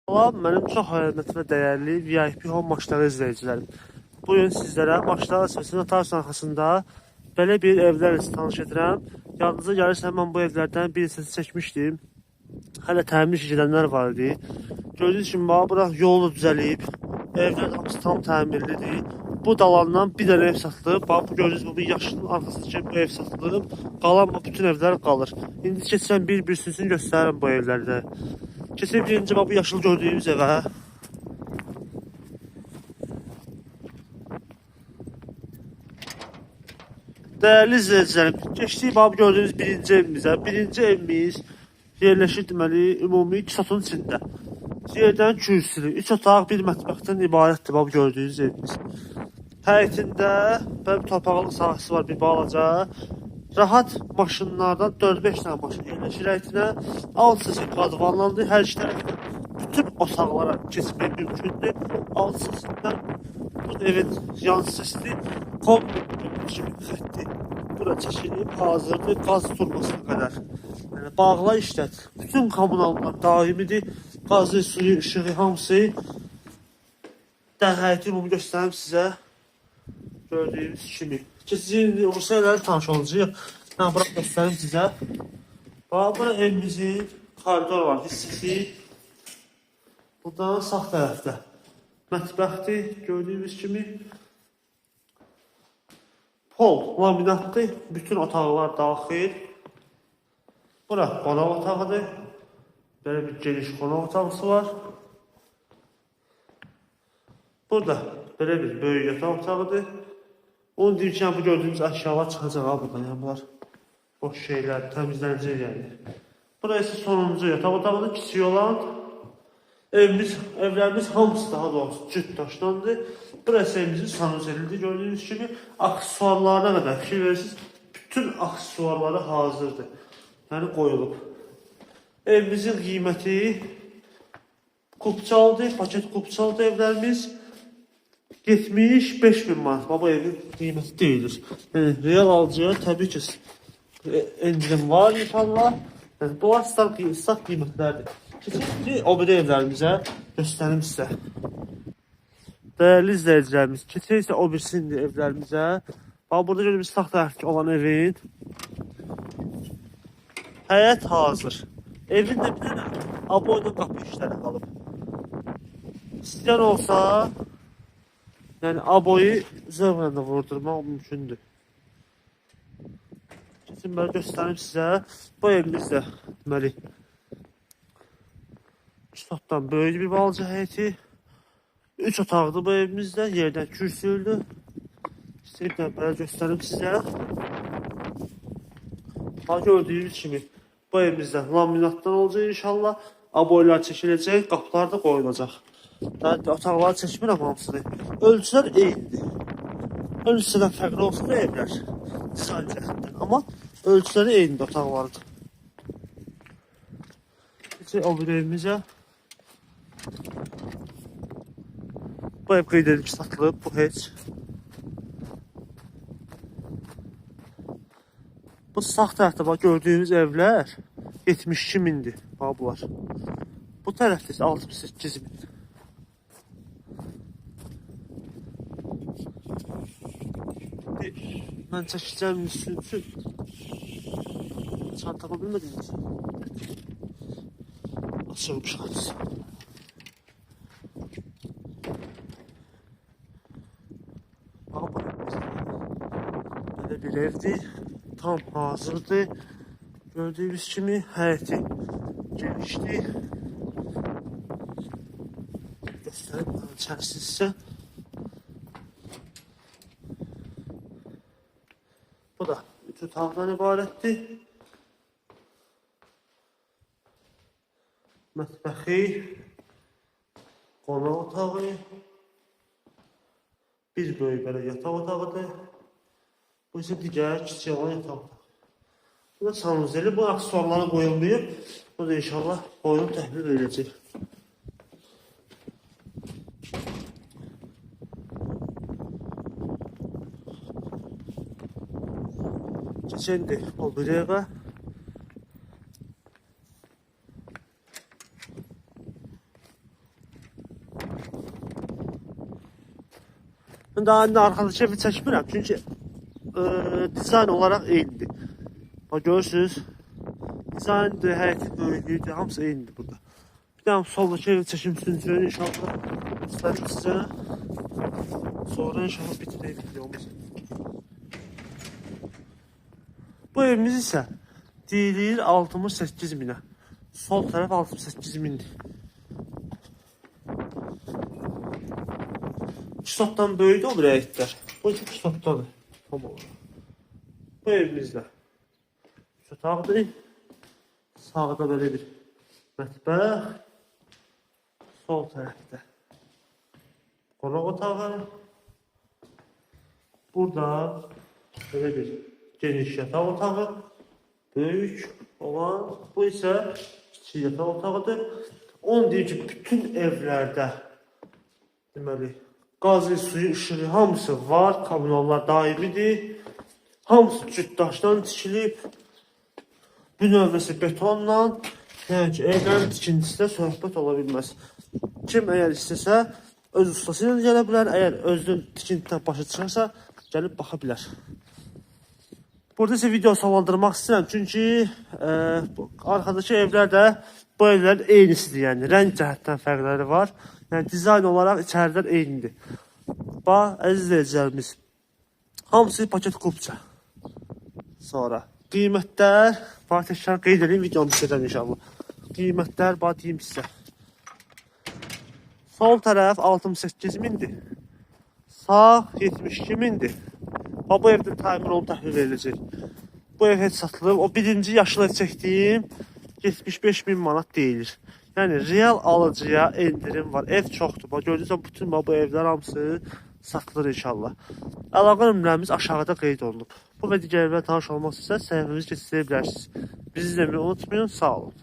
Salam, mənim çox hörmətli və dəyərli VIP Home maçları izləyicilərim. Bugün sizlərə maçlar açılışının otarsan arxasında belə bir evlərlə tanış edirəm. Yadınıza gəlirsə, mən bu evlərdən birisini çəkmişdim. Hələ təmir işi gedənlər var idi. Gördüyünüz kimi, bura yolu düzəlib. Evlər hamısı tam təmirlidir. Bu dalandan bir dənə ev satılıb. Bu gördüyünüz gibi bu yaşının arxasındakı bu ev satılıb. Qalan bütün evlər qalır. İndi keçən bir sürüsünü göstərirəm bu evlərdə. Keçək birinci bu yaşıl gördüyümüz evə. Dəyərli izləyicilərim, keçdik bu gördüyünüz birinci evimizə. Birinci evimiz yerləşir deməli ümumi 2 otağın içində. Yerdən kürsülü, 3 otaq, bir mətbəxdən ibarətdir bu gördüyünüz evimiz. Həyətində bir torpaqlıq sahəsi var, bir balaca. Rahat maşınlardan 4-5 tane maşın yerləşir həyətinə. Alt səsi qadvanlandı, hər iki tərəfdə bütün otaqlara keçmək mümkündür. Alt səsindən bu evin yan səsini kombi xətti bura çəkilib, hazırdır qaz turbasına qədər. Yəni, bağla işlət. Bütün kommunallar daimidir. Qazı, suyu, işığı, hamısı. Həyəti bunu göstərim sizə. Gördüyünüz kimi. Keçəcək, Rusiyalarla tanış olacaq. Mən bura göstərim sizə. Bura evimizin koridor var, hissəsi. Buradan sağ tərəfdə mətbəxdir, gördüyünüz kimi. Pol, laminatdır, bütün otaqlar daxil. Bura qonaq otağıdır. Belə bir geniş qonaq otağısı var. Burada belə bir böyük yataq otağıdır. Onu deyim ki, bu gördüğünüz əşyalar çıxacaq buradan. Yəni, bunlar boş şeylər, təmizlənəcək yəni. Burası ise sonuncu yataq otağıdır, kiçik olan. Evlərimiz hamısı daha doğrusu cüt daşdandır. Burası evimizin sanuzelidir. Gördüğünüz kimi aksesuarlarına qədər fikir verirsiniz. Bütün aksesuarları hazırdır. Yəni qoyulub. Evimizin qiyməti kupçalıdır, paket kupçalıdır evlərimiz. 75.000 manat. Bu evin qiyməti deyilir. Yəni real alıcıya təbii ki indirim var inşallah. Yəni bunlar stat qiymətlərdir. Keçək o bir evlərimizə göstərim sizə. Dəyərli izləyicilərimiz, keçək isə o birisinin evlərimizə. Burada gördüyümüz sağ tərəfdə olan evin həyət hazır. Evin də bir dənə aboyda qapı işləri qalıb. İstəyən olsa, yəni aboyu zövqlə də vurdurmaq mümkündür. Keçin belə göstərim sizə. Bu evimiz də deməli 2 otaqdan böyük bir balaca həyəti. 3 otaqdır bu evimizdə. Yerdən kürsülüdür. İstəyirəm belə göstərim sizə. Gördüyünüz kimi bu evimizdə laminatdan olacaq inşallah. Aboylar çəkiləcək, qapılar da qoyulacaq. Otaqları çəkmirəm hamısını. Ölçülər eynidir. Ölçüdən fərqli olsa da evlər dizayn cəhətdən. Amma ölçüləri eynidir otaqlardır. Keçək o bir evimizə. Bu ev qeyd edilib satılıb, bu heç. Bu sağ tərəfdə gördüyünüz evlər 72.000'dir. Bunlar. Bu tərəfdə isə 68.000. Mən çəkəcəm üstün üçün. Çan tapa bilmədiniz. Açılmış hadisi. Böyle bir evdir. Tam hazırdır. Gördüğünüz kimi həyəti genişdir. Göstərib içərisi sizə. Bu da 3 otaqdan ibarətdir. Mətbəxi, qonaq otağı, bir böyük belə yataq otağıdır. Bu isə digər kiçik olan yataq otağı. Bu da sanuzeli, bu aksesuarlara qoyulmayıb. Bu da inşallah qoyulub təhlil ediləcək. Keçəndir o bir evə. Daha indi arkadaşa evi çəkmirəm, çünki dizayn olarak eynidir. Bak görürsünüz, dizayndır, həyəti böyüklüyüdür, hamısı eynidir burada. Bir daha soldakı evi çəkim üçün inşallah göstərim sizə. Sonra inşallah bitirək videomuzu. Bu evimiz isə deyilir 68 minə. Sol tərəf 68 mindir. 2 sotdan böyüdür o bir həyətlər. Bu 2 sotdadır. Tamam. Bu evimizdə otaqdır. Sağda böyle bir mətbəx. Sol tərəfdə qonaq otağı. Burada böyle bir geniş yataq otağı. Böyük olan. Bu isə kiçik yataq otağıdır. Onu deyir ki, bütün evlərdə deməli qazı, suyu, işığı hamısı var. Kommunallar daimidir. Hamısı cütdaşdan tikilib. Bu növbəsi betonla. Yəni ki, evlərin tikintisi də söhbət ola bilməz. Kim əgər istəsə, öz ustası ilə gələ bilər. Əgər özünün tikintidən başı çıxarsa, gəlib baxa bilər. Burada isə video savaldırmaq istəyirəm. Çünki arkadakı evlər də bu evlərin eynisidir. Yəni, rəng cəhətdən fərqləri var. Yəni, dizayn olaraq içərilər eynidir. Bax, əziz izləyicilərimiz, hamısı paket kupça. Sonra qiymətlər, bax, təkrar qeyd edeyim, videomu istəyəcəm inşallah. Qiymətlər, bax, deyim sizə. Sol tərəf 68 mindir. Sağ 72 mindir. Bax, bu evdə təmin olunub təhvil veriləcək. Bu ev heç satılıb. O birinci yaşlı çəkdiyim 75 min manat deyilir. Yəni, real alıcıya endirim var. Ev çoxdur. Bax, gördüyünüz bütün bu evlər hamısı satılır inşallah. Əlaqə nömrəmiz aşağıda qeyd olunub. Bu və digər evlər tanış olmaq istəsə səhifəmizi keçirə bilərsiniz. Bizi izləməyi unutmayın. Sağ olun.